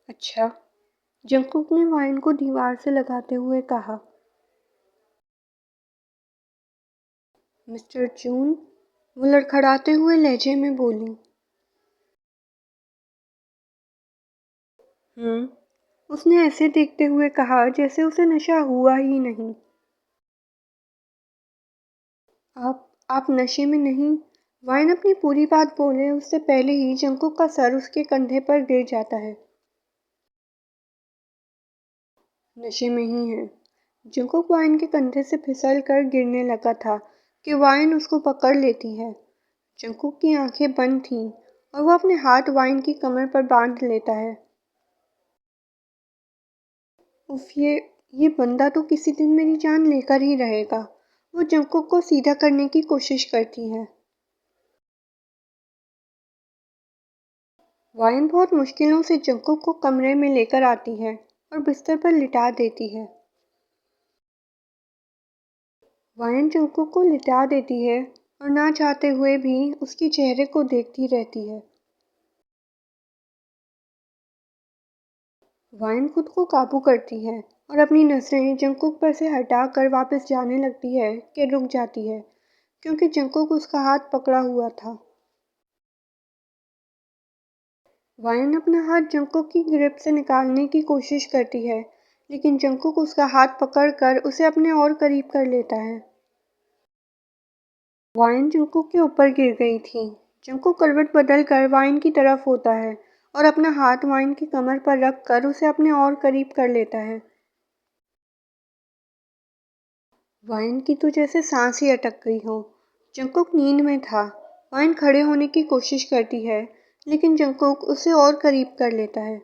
अच्छा। जंगकुक ने वाइन को दीवार से लगाते हुए कहा। मिस्टर चून, वो लड़खड़ाते हुए लहजे में बोली। उसने ऐसे देखते हुए कहा जैसे उसे नशा हुआ ही नहीं। आप नशे में नहीं। वाइन अपनी पूरी बात बोले उससे पहले ही जंगकुक का सर उसके कंधे पर गिर जाता है। नशे में ही है। जंगकुक वाइन के कंधे से फिसल कर गिरने लगा था कि वाइन उसको पकड़ लेती है। जंगकुक की आंखें बंद थीं और वो अपने हाथ वाइन की कमर पर बांध लेता है। उफ, ये बंदा तो किसी दिन मेरी जान लेकर ही रहेगा। वो जंगकुक को सीधा करने की कोशिश करती है। वाइन बहुत मुश्किलों से जंगकुक को कमरे में लेकर आती है और बिस्तर पर लिटा देती है। वाइन जंगकुक को लिटा देती है और ना चाहते हुए भी उसके चेहरे को देखती रहती है। वाइन खुद को काबू करती है और अपनी नजरें जंगकुक पर से हटाकर वापस जाने लगती है कि रुक जाती है, क्योंकि जंगकुक उसका हाथ पकड़ा हुआ था। वाइन अपना हाथ जंगकुक की ग्रिप से निकालने की कोशिश करती है, लेकिन जंगकुक उसका हाथ पकड़कर उसे अपने और करीब कर लेता है। वाइन जंगकुक के ऊपर गिर गई थी। जंगकुक करवट बदलकर वाइन की तरफ होता है और अपना हाथ वाइन की कमर पर रख कर उसे अपने और करीब कर लेता है। वाइन की तो जैसे सांस ही अटक गई हो। जंगकुक नींद में था। वाइन खड़े होने की कोशिश करती है, लेकिन जंगकुक उसे और करीब कर लेता है।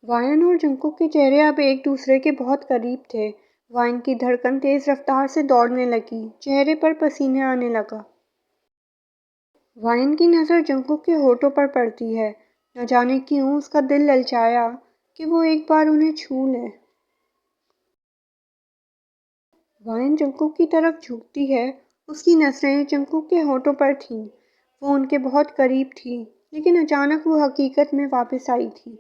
वाइन और जंगकुक के चेहरे अब एक दूसरे के बहुत करीब थे। वाइन की धड़कन तेज रफ्तार से दौड़ने लगी, चेहरे पर पसीने आने लगा। वाइन की नज़र जंगकुक के होठों पर पड़ती है। न जाने क्यों उसका दिल ललचाया कि वो एक बार उन्हें छू ले। वाइन जंगकुक की तरफ झुकती है। उसकी नज़रें जंगकुक के होठों पर थीं। वो उनके बहुत करीब थी, लेकिन अचानक वो हकीकत में वापस आई थी।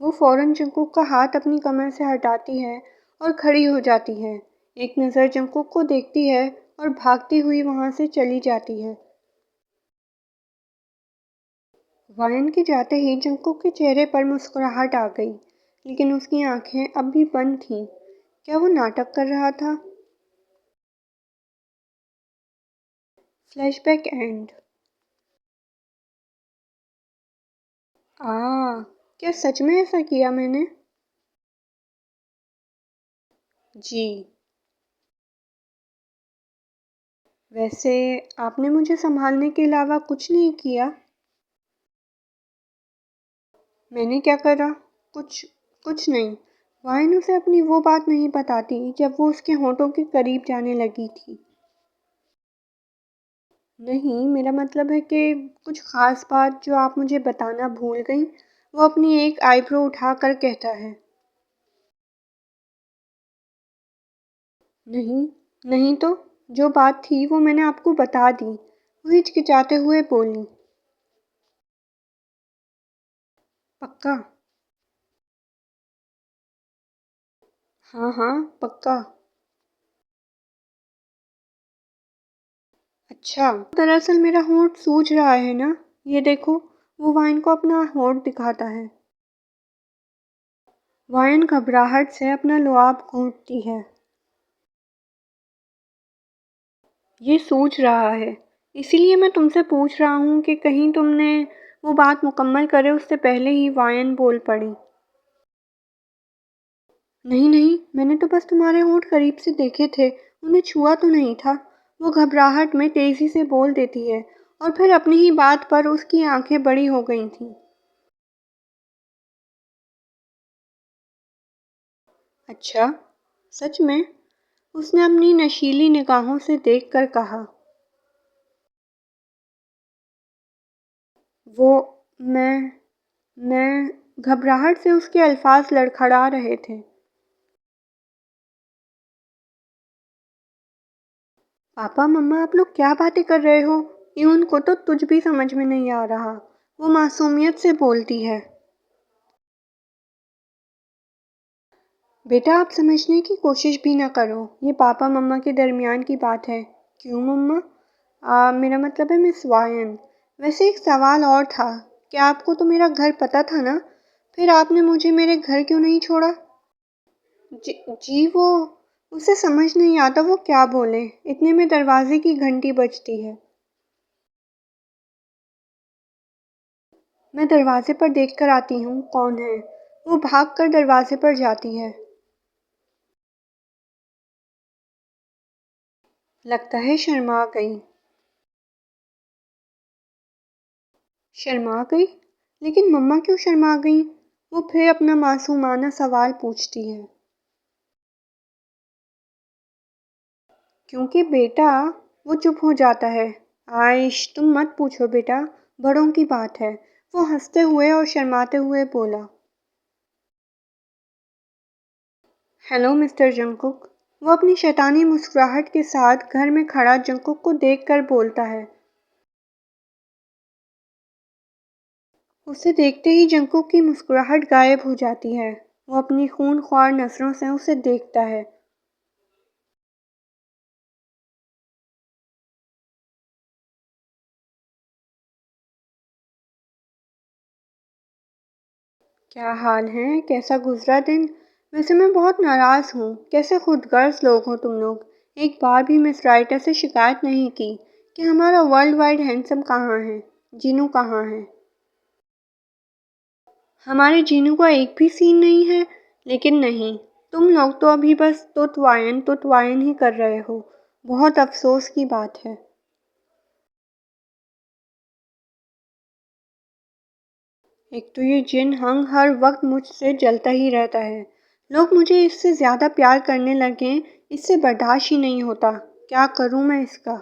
वो फौरन जंगकुक का हाथ अपनी कमर से हटाती है और खड़ी हो जाती है। एक नज़र जंगकुक को देखती है और भागती हुई वहाँ से चली जाती है। वाइन के जाते ही जंगकुक के चेहरे पर मुस्कुराहट आ गई, लेकिन उसकी आंखें अब भी बंद थीं। क्या वो नाटक कर रहा था? Flashback and. आ, क्या सच में ऐसा किया मैंने? जी। वैसे आपने मुझे संभालने के अलावा कुछ नहीं किया। मैंने क्या करा? कुछ कुछ नहीं। वाइन उसे अपनी वो बात नहीं बताती जब वो उसके होठों के करीब जाने लगी थी। नहीं, मेरा मतलब है कि कुछ खास बात जो आप मुझे बताना भूल गई। वो अपनी एक आईब्रो उठाकर कहता है। नहीं, नहीं तो। जो बात थी वो मैंने आपको बता दी। वो हिचकिचाते हुए बोली। पक्का? हाँ हाँ, पक्का। अच्छा, दरअसल मेरा होंठ सूज रहा है ना। ये देखो। वो वाइन को अपना होंठ दिखाता है। वाइन घबराहट से अपना लुआब घूंटती है। ये सूझ रहा है। इसीलिए मैं तुमसे पूछ रहा हूँ कि कहीं तुमने वो बात मुकम्मल करे उससे पहले ही वाइन बोल पड़ी। नहीं नहीं, मैंने तो बस तुम्हारे होंठ करीब से देखे थे, उन्हें छुआ तो नहीं था। वो घबराहट में तेजी से बोल देती है और फिर अपनी ही बात पर उसकी आंखें बड़ी हो गई थीं। अच्छा, सच में? उसने अपनी नशीली निगाहों से देखकर कहा। वो मैं मैं घबराहट से उसके अल्फाज लड़खड़ा रहे थे। पापा मम्मा, आप लोग क्या बातें कर रहे हो? यून को तो कुछ भी समझ में नहीं आ रहा। वो मासूमियत से बोलती है। बेटा, आप समझने की कोशिश भी ना करो, ये पापा मम्मा के दरमियान की बात है। क्यों मम्मा? मेरा मतलब है मिस वायन। वैसे एक सवाल और था, क्या आपको तो मेरा घर पता था ना? फिर आपने मुझे मेरे घर क्यों नहीं छोड़ा? जी वो, उसे समझ नहीं आता वो क्या बोले। इतने में दरवाजे की घंटी बजती है। मैं दरवाजे पर देख कर आती हूँ कौन है। वो भाग कर दरवाजे पर जाती है। लगता है शर्मा गई। शर्मा गई? लेकिन मम्मा क्यों शर्मा गई? वो फिर अपना मासूमाना सवाल पूछती है। क्योंकि बेटा, वो चुप हो जाता है। आयश, तुम मत पूछो बेटा, बड़ों की बात है। वो हंसते हुए और शर्माते हुए बोला। Hello mister Jungkook. वो अपनी शैतानी मुस्कुराहट के साथ घर में खड़ा जंगकुक को देखकर बोलता है। उसे देखते ही जंगकुक की मुस्कुराहट गायब हो जाती है। वो अपनी खूनख्वार नजरों से उसे देखता है। क्या हाल है? कैसा गुजरा दिन? वैसे मैं बहुत नाराज़ हूँ। कैसे खुदगर्ज लोग हो तुम लोग। एक बार भी मिस राइटर से शिकायत नहीं की कि हमारा वर्ल्ड वाइड हैंडसम कहाँ है, जीनू कहाँ है। हमारे जीनू का एक भी सीन नहीं है। लेकिन नहीं, तुम लोग तो अभी बस तुतवायन ही कर रहे हो। बहुत अफसोस की बात है। एक तो ये जिन हंग हर वक्त मुझसे जलता ही रहता है। लोग मुझे इससे ज़्यादा प्यार करने लगे, इससे बर्दाश्त ही नहीं होता। क्या करूं मैं इसका?